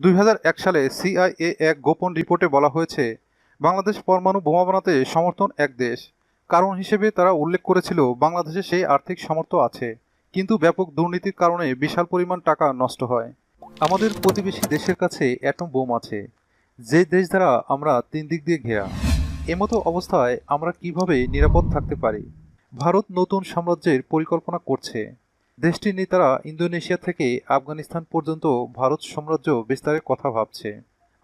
২০০১ সালে সিআইএ এক গোপন রিপোর্টে বলা হয়েছে, বাংলাদেশ পরমাণু বোমা বানাতে সমর্থন এক দেশ। কারণ হিসেবে তারা উল্লেখ করেছিল বাংলাদেশে সেই আর্থিক সামর্থ্য আছে, কিন্তু ব্যাপক দুর্নীতির কারণে বিশাল পরিমাণ টাকা নষ্ট হয়। আমাদের প্রতিবেশী দেশের কাছে অ্যাটম বোম আছে, যে দেশ দ্বারা আমরা তিন দিক দিয়ে ঘেরা। এমতো অবস্থায় আমরা কিভাবে নিরাপদ থাকতে পারি? ভারত নতুন সাম্রাজ্যের পরিকল্পনা করছে। দেশটির নেতারা ইন্দোনেশিয়া থেকে আফগানিস্তান পর্যন্ত ভারত সাম্রাজ্য বিস্তারের কথা ভাবছে।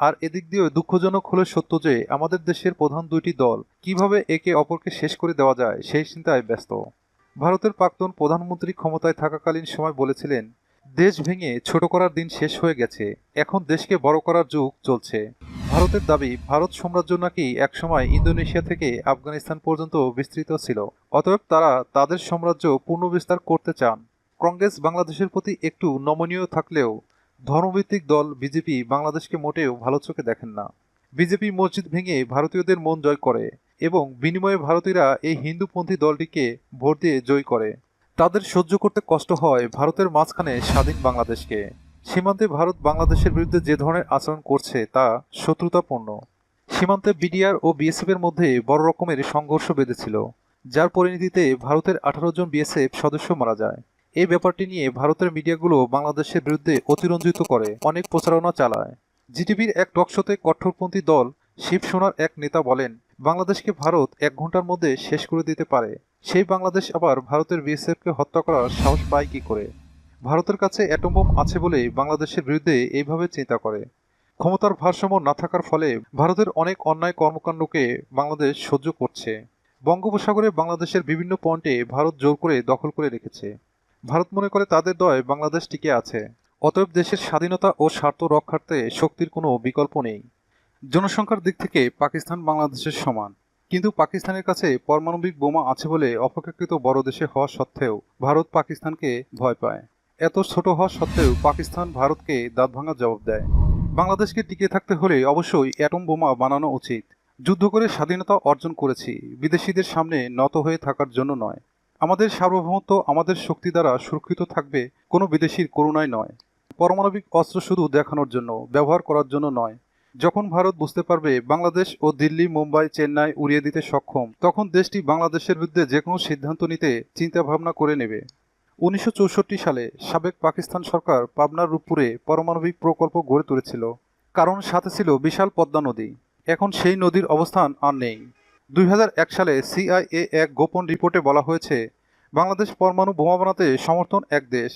আর এদিক দিয়ে দুঃখজনক হলে সত্য যে আমাদের দেশের প্রধান দুইটি দল কিভাবে একে অপরকে শেষ করে দেওয়া যায় সেই চিন্তায় ব্যস্ত। ভারতের প্রাক্তন প্রধানমন্ত্রী ক্ষমতায় থাকাকালীন সময় বলেছিলেন, দেশ ভেঙে ছোট করার দিন শেষ হয়ে গেছে, এখন দেশকে বড় করার যুগ চলছে। ভারতের দাবি, ভারত সাম্রাজ্য নাকি একসময় ইন্দোনেশিয়া থেকে আফগানিস্তান পর্যন্ত বিস্তৃত ছিল, অতএব তারা তাদের সাম্রাজ্য পুনর্বিস্তার করতে চান। কংগ্রেস বাংলাদেশের প্রতি একটু নমনীয় থাকলেও ধর্মভিত্তিক দল বিজেপি বাংলাদেশকে মোটেও ভালো চোখে দেখেন না। বিজেপি মসজিদ ভেঙে ভারতীয়দের মন জয় করে এবং বিনিময়ে ভারতীয়রা এই হিন্দুপন্থী দলটিকে ভোট দিয়ে জয় করে। তাদের সহ্য করতে কষ্ট হয় ভারতের মাঝখানে স্বাধীন বাংলাদেশকে। সীমান্তে ভারত বাংলাদেশের বিরুদ্ধে যে ধরনের আচরণ করছে তা শত্রুতাপূর্ণ। সীমান্তে বিডিআর ও বিএসএফ এর মধ্যে বড় রকমের সংঘর্ষ বেঁধেছিল, যার পরিণতিতে ভারতের 18 জন বিএসএফ সদস্য মারা যায়। এই ব্যাপারটি নিয়ে ভারতের মিডিয়াগুলো বাংলাদেশের বিরুদ্ধে অতিরঞ্জিত করে অনেক প্রচারণা চালায়। জিটিভির এক টকশোতে কট্টরপন্থী দল শিবসেনার এক নেতা বলেন, বাংলাদেশকে ভারত 1 ঘন্টার মধ্যে শেষ করে দিতে পারে। সেই বাংলাদেশ আবার ভারতের বিএসএফকে হত্যা করার সাহস পায় কি করে? ভারতের কাছে অ্যাটম বোম আছে বলেই বাংলাদেশের বিরুদ্ধে এইভাবে চিন্তা করে। ক্ষমতার ভারসাম্য না থাকার ফলে ভারতের অনেক অন্যায় কর্মকাণ্ডকে বাংলাদেশ সহ্য করছে। বঙ্গোপসাগরে বাংলাদেশের বিভিন্ন পয়েন্টে ভারত জোর করে দখল করে রেখেছে। ভারত মনে করে তাদের দয় বাংলাদেশ টিকে আছে, অতএব দেশের স্বাধীনতা ও স্বার্থ রক্ষার্থে শক্তির কোনো বিকল্প নেই। জনসংখ্যার দিক থেকে পাকিস্তান বাংলাদেশের সমান, কিন্তু পাকিস্তানের কাছে পারমাণবিক বোমা আছে বলে অপেক্ষাকৃত বড় দেশে হওয়া সত্ত্বেও ভারত পাকিস্তানকে ভয় পায়। এত ছোট হওয়া সত্ত্বেও পাকিস্তান ভারতকে দাঁতভাঙা জবাব দেয়। বাংলাদেশকে টিকে থাকতে হলে অবশ্যই অ্যাটম বোমা বানানো উচিত। যুদ্ধ করে স্বাধীনতা অর্জন করেছি, বিদেশিদের সামনে নত হয়ে থাকার জন্য নয়। আমাদের সার্বভৌমত্ব আমাদের শক্তি দ্বারা সুরক্ষিত থাকবে, কোনো বিদেশির করুণায় নয়। পারমাণবিক অস্ত্র শুধু দেখানোর জন্য, ব্যবহার করার জন্য নয়। যখন ভারত বুঝতে পারবে বাংলাদেশ ও দিল্লি, মুম্বাই, চেন্নাই উড়িয়ে দিতে সক্ষম, তখন দেশটি বাংলাদেশের বিরুদ্ধে যে কোনো সিদ্ধান্ত নিতে চিন্তাভাবনা করে নেবে। 1964 সালে সাবেক পাকিস্তান সরকার পাবনার রূপপুরে পারমাণবিক প্রকল্প গড়ে তুলেছিল, কারণ সাথে ছিল বিশাল পদ্মা নদী। এখন সেই নদীর অবস্থান আর নেই। 2001 সালে সিআইএ এক গোপন রিপোর্টে বলা হয়েছে, বাংলাদেশ পরমাণু বোমা বানাতে সমর্থন এক দেশ।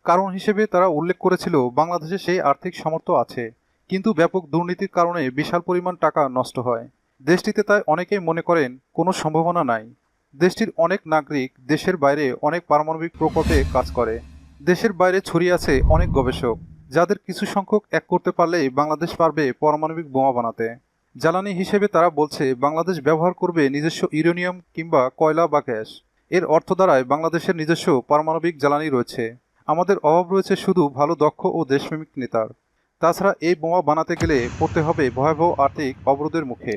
কারণ হিসেবে তারা উল্লেখ করেছিল বাংলাদেশে সেই আর্থিক সামর্থ্য আছে, কিন্তু ব্যাপক দুর্নীতির কারণে বিশাল পরিমাণ টাকা নষ্ট হয়। দেশটিতে তাই অনেকেই মনে করেন কোনো সম্ভাবনা নাই। দেশটির অনেক নাগরিক দেশের বাইরে অনেক পারমাণবিক প্রকল্পে কাজ করে। দেশের বাইরে ছড়িয়ে আছে অনেক গবেষক, যাদের কিছু সংখ্যক এক করতে পারলেই বাংলাদেশ পারবে পারমাণবিক বোমা বানাতে। জ্বালানি হিসেবে তারা বলছে বাংলাদেশ ব্যবহার করবে নিজস্ব ইউরেনিয়াম কিংবা কয়লা বা গ্যাস। এর অর্থ দ্বারায় বাংলাদেশের নিজস্ব পারমাণবিক জ্বালানি রয়েছে। আমাদের অভাব রয়েছে শুধু ভালো, দক্ষ ও দেশপ্রেমিক নেতার। তাছাড়া এই বোমা বানাতে গেলে পড়তে হবে ভয়াবহ আর্থিক অবরোধের মুখে।